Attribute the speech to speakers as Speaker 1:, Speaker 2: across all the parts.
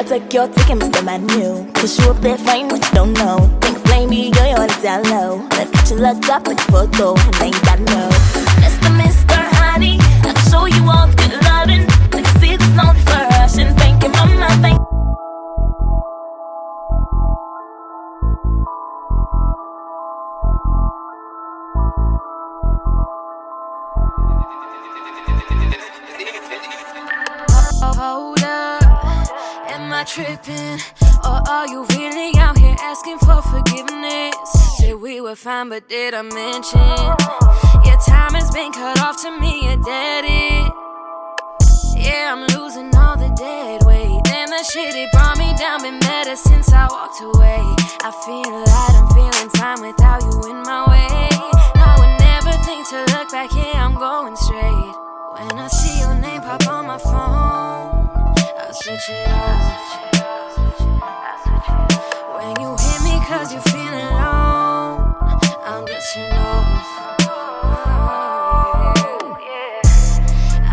Speaker 1: take your ticket, Mr. Manu. Cause you up there fighting what you don't know. Think blame me, girl, you're on it down low. Let's get your luck up like a photo, and then you gotta know. Mr. Honey, I can show you all the good loving. Like I see this lonely for rushing. Thank you, mama, thank you.
Speaker 2: Hold up, am I tripping? Or are you really out here asking for forgiveness? Said we were fine, but did I mention your time has been cut off to me, you're dead it. Yeah, I'm losing all the dead weight. Damn, that shit, it brought me down. Been better since I walked away. I feel light, I'm feeling fine without you in my way. I would never think to look back, yeah, I'm going straight. When I see your name pop on my phone, I'll switch it off. When you hit me cause you feeling low, I'm just turn off.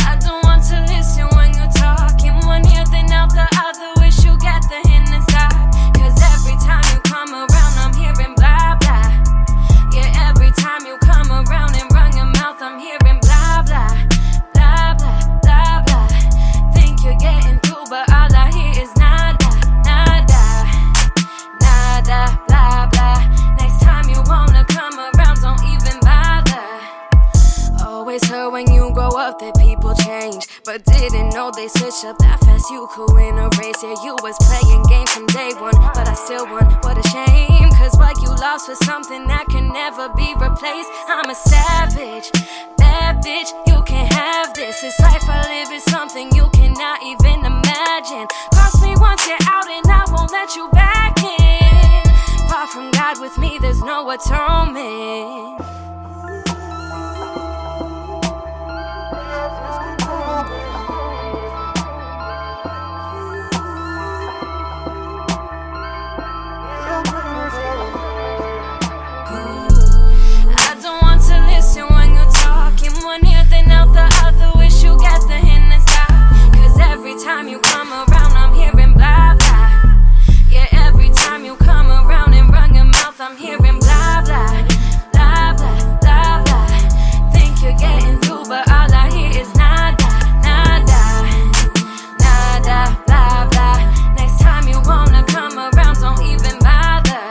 Speaker 2: I don't want to listen when you're talking. One ear then out the other, wish you got the hint and stop. Cause every time you come around I'm hearing blah blah. Yeah, every time you come around and run your mouth I'm hearing blah blah. You're getting through, but all I hear is nada, nada, nada, blah, blah. Next time you wanna come around, don't even bother. Always heard when you grow up that people change, but didn't know they switch up that fast. You could win a race, yeah, you was playing games from day one, but I still won, what a shame. Cause what you lost was something that can never be replaced. I'm a savage, bad bitch, you can't have this. This life I live is something you cannot even imagine. Cross me once you're out and I won't let you back in. Apart from God with me, there's no atonement. I don't want to listen when you're talking. One ear then out the other, wish you got the hint and stop. Cause every time you come around I'm hearing blah blah. Yeah, every time you come around and run your mouth I'm hearing blah blah, blah blah, blah blah. Think you're getting through, but all I hear is nada, nada, nada, blah blah. Next time you wanna come around, don't even bother.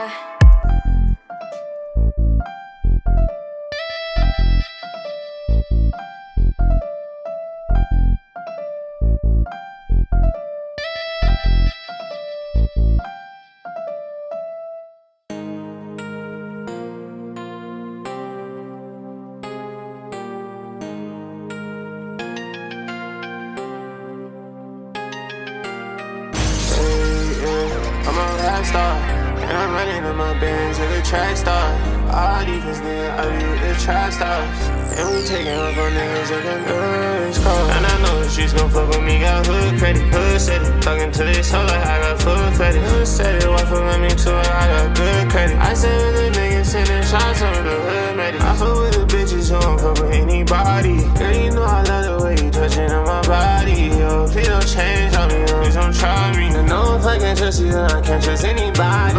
Speaker 3: And I'm running on my bands to the track star. All defense nigga, I be with the trap stars. And we taking off on niggas like a nurse call. And I know the streets gon' fuck with me, got hood credit. Hood said it, talking to this hoe like I got full credit. Hood said it, wife with me too, I got good credit. I said with the niggas sending shots on the hood ready. I fuck with the bitches who don't fuck with anybody. Girl, you know I love the way you touching on my body. Yo, please don't change on me, please don't try me. I know if I can't trust you, then I can't trust anybody.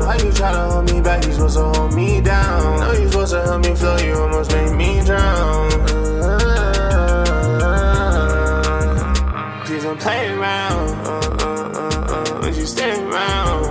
Speaker 3: Why you try to hold me back, you supposed to hold me down. Know you supposed to help me flow, you almost made me drown. Please don't play around. Would you stay around?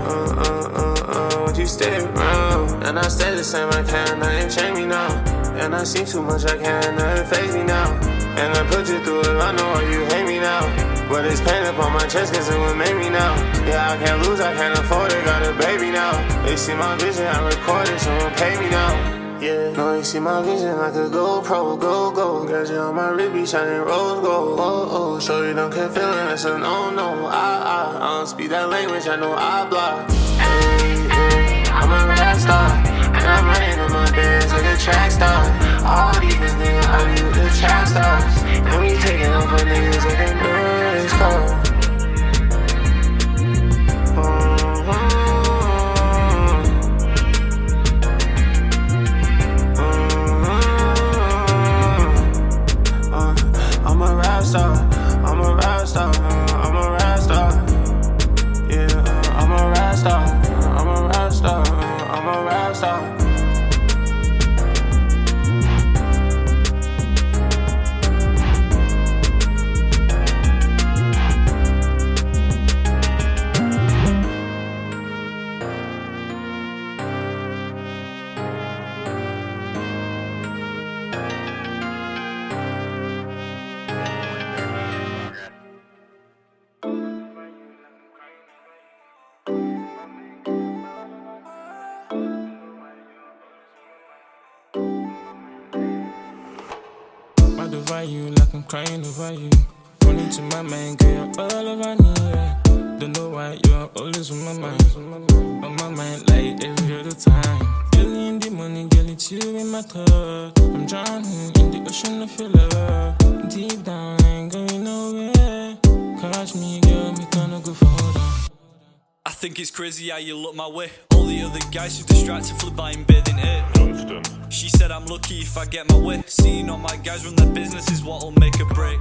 Speaker 3: Would you stay around? And I stay the same, I can't, nothing change me now. And I see too much, I can't, nothing faze me now. And I put you through it, I know why you hate me now. But it's pain up on my chest cause it would make me now. Yeah, I can't lose, I can't afford it, got a baby now. They see my vision, I record it, so don't pay me now. Yeah, no, you see my vision like a GoPro, go. Got you on my wrist, be shining rose gold. Oh, show you don't care feeling, that's a no. I don't speak that language, I know I block. Hey, I'm a rap star. And I'm running on my bands like a track star. All these niggas, I be with the trap stars. And we taking off on niggas like a nurse call. I'm a rap star. I'm a rap star.
Speaker 4: over you like I'm crying over you. Running to my mind, girl, you're all over me, yeah. Don't know why you're always on my mind. On my mind like every other time. Girl, in the morning, girl, it's you in my thought. I'm drowning in the ocean of your love. Deep down, I ain't going nowhere. Catch me, girl, me gonna go further.
Speaker 5: I think it's crazy how you look my way. All the other guys who distracted flip by and bathing it. She said I'm lucky if I get my way. Seeing all my guys run their business is what'll make a break.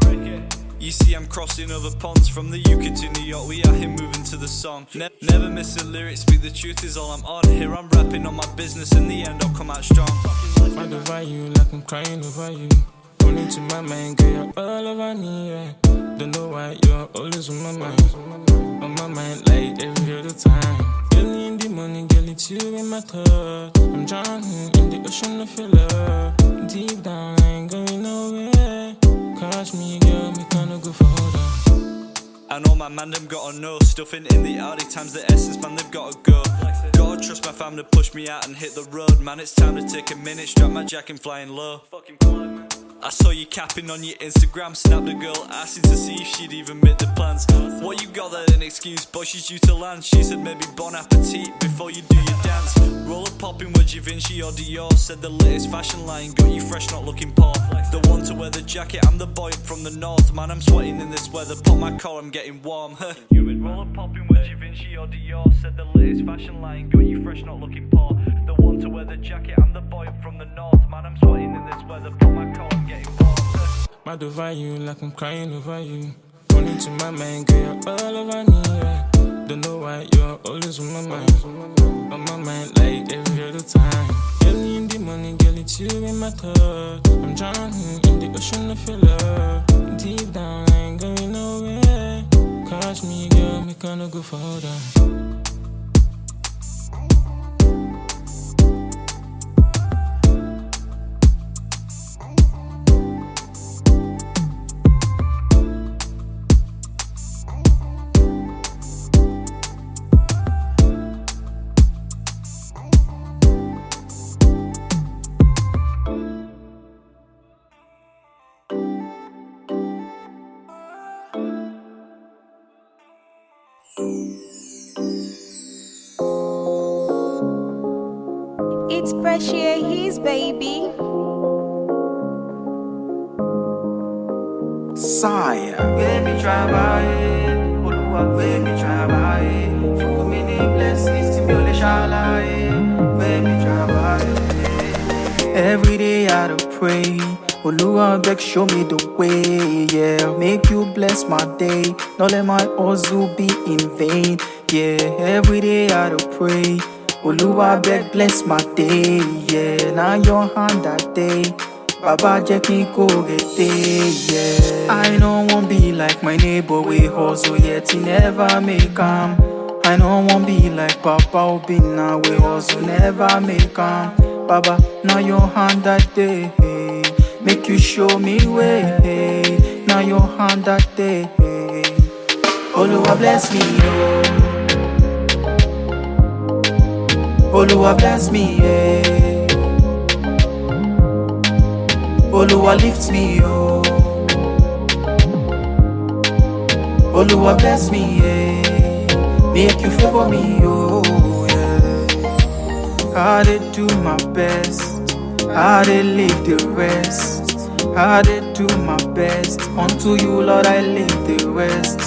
Speaker 5: You see I'm crossing over ponds. From the UK to New York, we are here moving to the song. Never miss a lyric, speak the truth is all I'm on. Here I'm rapping on my business, in the end I'll come out strong.
Speaker 4: Mad over you like I'm crying over you. Running to my mind, girl, you're all over me, yeah. Don't know why you're always on my mind. On my mind like every other time. Girl, in the morning, girl, it's you in my thought. I'm drowning in the ocean of your love. Deep down, I ain't going nowhere. Catch me, girl, me gonna go further.
Speaker 5: I know my man, them gotta know. Stuffing in the Audi times the essence, man, they've gotta go. Gotta trust my fam to push me out and hit the road. Man, it's time to take a minute, strap my jack and flying low. I saw you capping on your Instagram, snapped a girl asking to see if she'd even make the plans. What you got there, an excuse, but she's due to land. She said maybe bon appetit before you do your dance. Roll up popping with Givenchy or Dior. Said the latest fashion line, got you fresh, not looking poor. The one to wear the jacket, I'm the boy up from the north. Man, I'm sweating in this weather, pop my collar, I'm getting warm. Roll up popping with Givenchy or Dior. Said the latest fashion line, got you fresh, not looking poor. The one to wear the jacket, I'm the boy up from the north. Man, I'm sweating in this weather, pop my collar, I'm getting warm.
Speaker 4: Mad over you like I'm crying over you. Running to my mind, girl, you're all over me, yeah. Don't know why you're always on my mind. On my mind like every other time. Girl, in the morning, girl, it's you in my thought. I'm drowning in the ocean of your love. Deep down, I ain't going nowhere. Catch me, girl, me gonna go further.
Speaker 6: It's Pressure, his baby.
Speaker 7: Sire, baby, trabalhe. Olúwa, baby, trabalhe. Fún mi ní blessings tí mi ò lè ṣàlàyé. Baby, trabalhe. Every day I do pray. Olúwa, beg, show me the way, yeah. Make you bless my day. Don't let my hustle be in vain, yeah. Every day I do pray. Olúwa, beg, bless my day, yeah. Now your hand that day. Baba jẹ́ kí n kó rete, yeah. I no wan be like my neighbor wey hustle yet he never make am. I no wan be like Papa Obinna wey hustle never make am. Baba, now your hand that day. Make you show me way. Now your hand that day. Olúwa bless me, oh. Olúwa bless me, yeah. Olúwa lift me, oh. Olúwa bless me, yeah. Make you favor me, oh, yeah. I did do my best. I did leave the rest. I did do my best. Unto you, Lord, I leave the rest.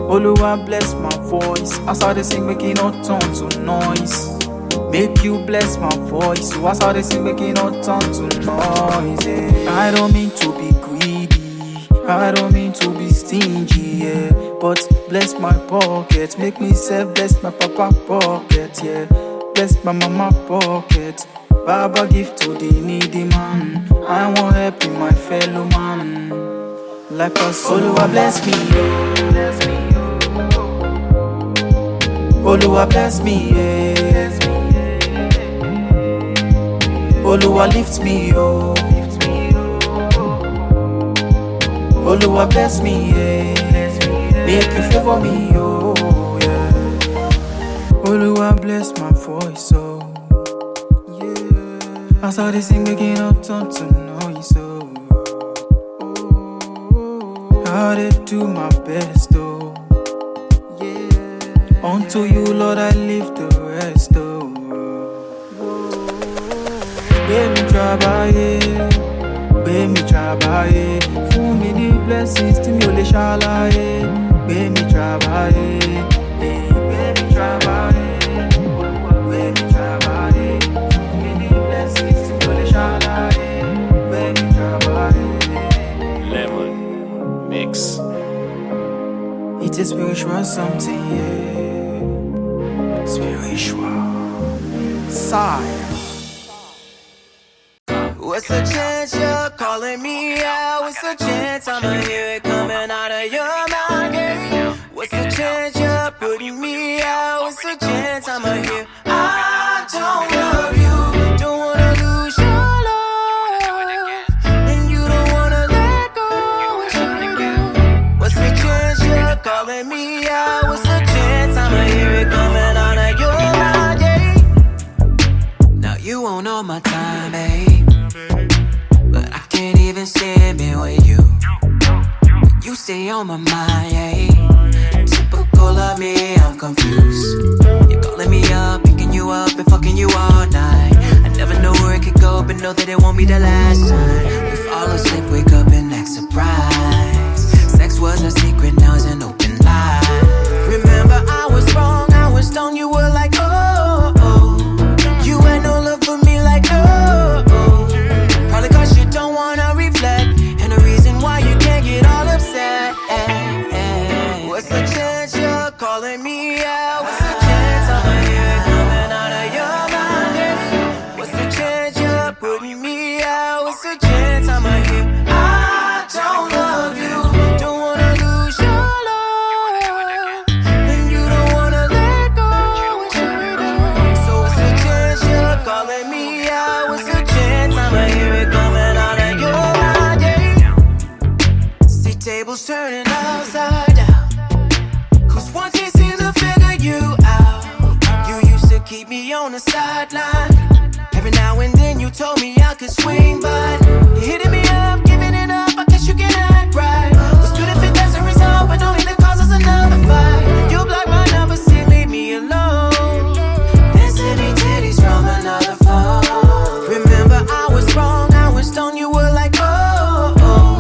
Speaker 7: Olúwa bless my voice. As I dey sing, make it not turn to noise. Make you bless my voice. So as I dey sing, make it not turn to noise, yeah. I don't mean to be greedy. I don't mean to be stingy, yeah. But bless my pocket. Make me self bless my papa pocket, yeah. Bless my mama pocket. Baba give to the needy man. I want help in my fellow man. Like a Olúwa bless me, oh. Olúwa bless me, yeah. Olúwa lift me, oh. Olúwa bless me, yeah. Make you favor me, oh, yeah. Olúwa bless my voice, oh. As I dey sing, making up turn to noise, oh. Gotta do my best, though. Yeah. Unto you, Lord, I leave the rest, though. Baby, trabalhei. Fún mi ní blessings tí mi ò lè ṣàlàyé. Baby, trabalhei. Baby, trabalhei. Baby, trabalhei. Fún mi ní blessings tí mi ò lè ṣàlàyé. Baby, trabalhei.
Speaker 8: Lemon mix.
Speaker 7: It's a spiritual something, yeah. Spiritual. Side.
Speaker 9: What's the chance you're calling me out? What's the chance I'ma hear it coming out of your mouth? Yeah. What's the chance you're putting me out? What's the chance I'ma hear? I don't love you, don't wanna lose your love, and you don't wanna let go. What's the chance you're calling me out? What's the chance I'ma hear it coming out of your mouth? Yeah. Now you won't know my time, babe. Can't even stand me with you. You stay on my mind, yeah. Typical of me, I'm confused. You're calling me up, picking you up, and fucking you all night. I never know where it could go, but know that it won't be the last time. We fall asleep, wake up and act surprised. Sex was a secret, now it's an open lie. Remember I was wrong, I was stoned, you were like, oh, oh. You had no love for me like, oh, oh. Probably cause you don't wanna reflect, and the reason why you can't get all upset. What's the chance you're calling me out? What's the chance I'ma hear it coming out of your mind? Yeah. What's the chance you're putting me out? What's the chance I'ma hear? I don't love you, don't wanna lose your love, and you don't wanna let go. So what's the chance you're calling me out? What's the chance I'ma hear it coming out of your mind? Yeah. See tables turning upside down, cause one can't seem to figure you out. You used to keep me on the sideline. Every now and then you told me I could swing, but you hitting me up, giving it up, I guess you can act right. It's good if it doesn't resolve, but don't mean it causes another fight. You block my number, see, leave me alone, then send me titties from another phone. Remember I was wrong, I was stoned, you were like, oh, oh.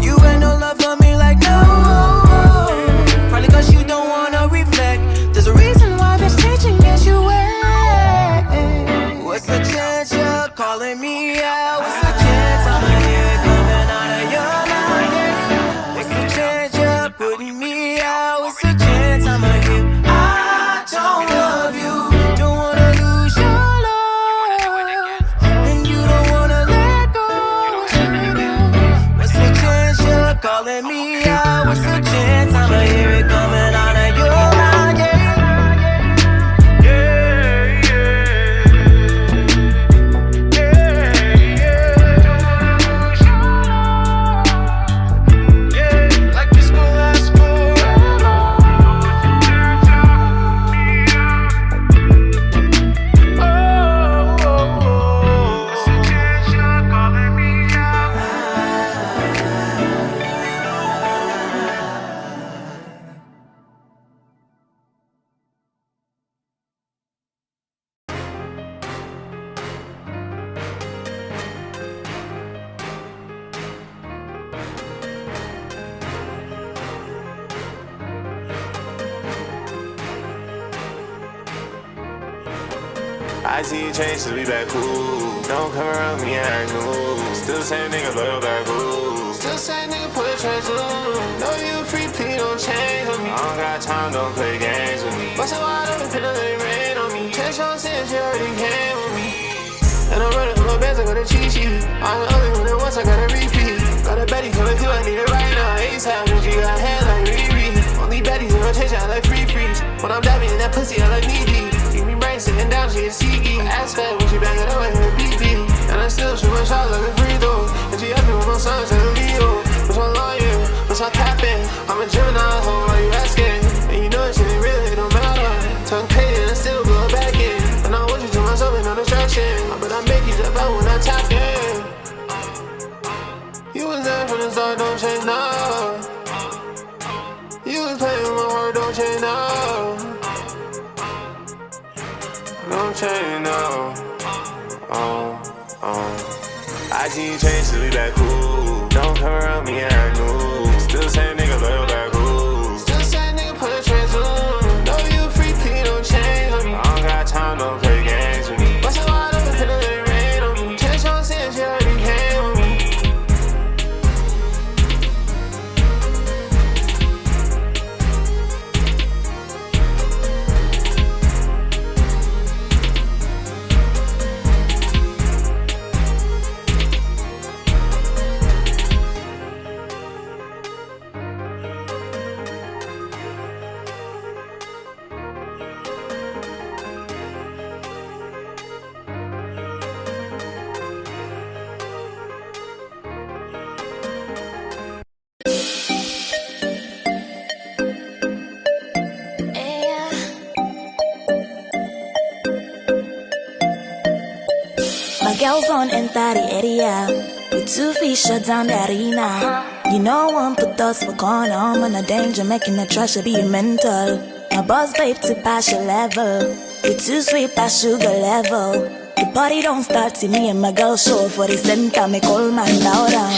Speaker 9: You had no love for me like, no. Probably cause you don't wanna reflect. There's a reason why this teaching gets you wet. What's the chance you're calling me out? What's the chance I'ma hear it coming out of your mind? Yeah. What's the chance you're putting me out? What's the chance I'ma hear? I don't love you, don't wanna lose your love, and you don't wanna let go. What's the chance you're calling me out? What's the chance I'ma hear it coming out of your mind? Yeah.
Speaker 3: I see you change to be back cool. Don't come around me and act new. Still the same nigga, loyal back cool. Still the same nigga, put a trace on. Know you free, please don't change on me. I don't got time, don't play games with me. Bustin' wide open, finna let it rain on me. Catch on since you already came with me. And I'm running for my bands, I gotta cheat sheet. I'm the only one that once I gotta repeat. Got a Betty coming through, I need it right now. ASAP, and she got head like Riri. Only Betty's in rotation, I like free freeze. When I'm dabbing in that pussy, I like knee deep. Keep me brain sitting down, she is CE. Ass fat when she back it up, I hear BB. And I still shoot my shot like a free throw. And she up me with my sons and a Leo. What's my lawyer? What's my capping? I'm a Gemini, hoe, why you asking? And you know that shit ain't real, it don't matter. Tongue paid and I still blow it back in. And I want you to myself and no distraction. But I make you jump out when I tap in. You was there from the start, don't change now. tell you now. I see you change to be back cool. Don't come around me, I knew. Still same nigga, but you're back cool. Still same nigga, put a trans on. Know you free, please don't change on me. I don't got time, don't play games with me. Bust it wide open, finna let it rain on me. Change your sense, you already came on me.
Speaker 1: My girls on in that area. With 2 feet shut down the arena. You know one put us for corner. I'm on a danger, making the trash be mental. My boss babe to pass your level. You too sweet past sugar level. The party don't start till me and my girl show for the center. Me call man loud and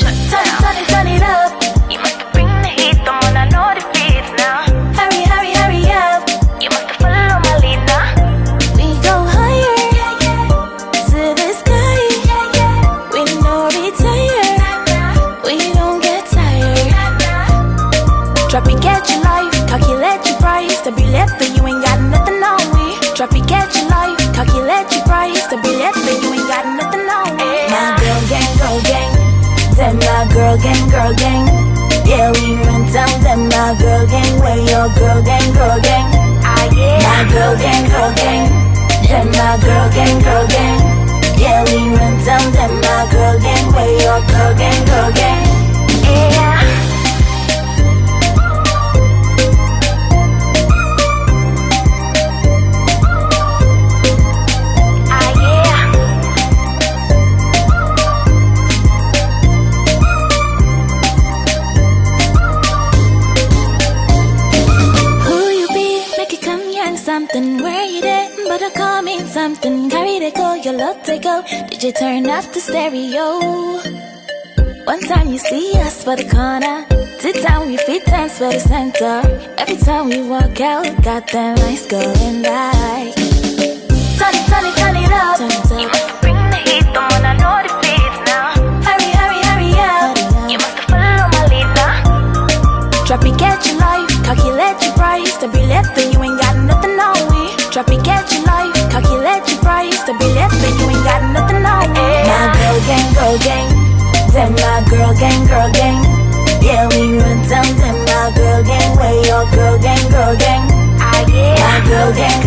Speaker 1: turn it up.
Speaker 2: You must bring the heat, don't wanna know the beats now.
Speaker 1: Hurry, hurry, hurry up.
Speaker 2: You must follow my lead now.
Speaker 1: We go higher to the sky. We no retire. We don't get tired. Drop it, get your life, calculate your price. To be left with you ain't got nothing on me. Drop it, get your life, calculate your price. To be left with you ain't got nothing on me. My girl gang, them my girl gang. Yeah, we run down them my girl gang. Where your girl gang.
Speaker 2: Ah, yeah.
Speaker 1: My girl gang. Them my girl gang. Yeah, we run down them my girl gang. Where your girl gang.
Speaker 2: Yeah. Ah, yeah.
Speaker 1: Who you be? Make it come young something. Where you at? But I call me something. Carry the go, your love take go. Did you turn up the stereo? One time you see us for the corner. 2 times we fit dance for the center. Every time we walk out, got that lights going right. Turn it up.
Speaker 2: You must bring the heat, don't wanna know the beats now.
Speaker 1: Hurry up.
Speaker 2: You must follow my lead now.
Speaker 1: Drop it, get your life, calculate your price. To be left with you ain't got nothing on me. Drop it, get your life, calculate your price. To be left with you ain't got nothing on me. My girl gang. Them my girl gang. Yeah, we run down them my girl gang. Where your girl gang.
Speaker 2: Ah, yeah.
Speaker 1: My girl gang.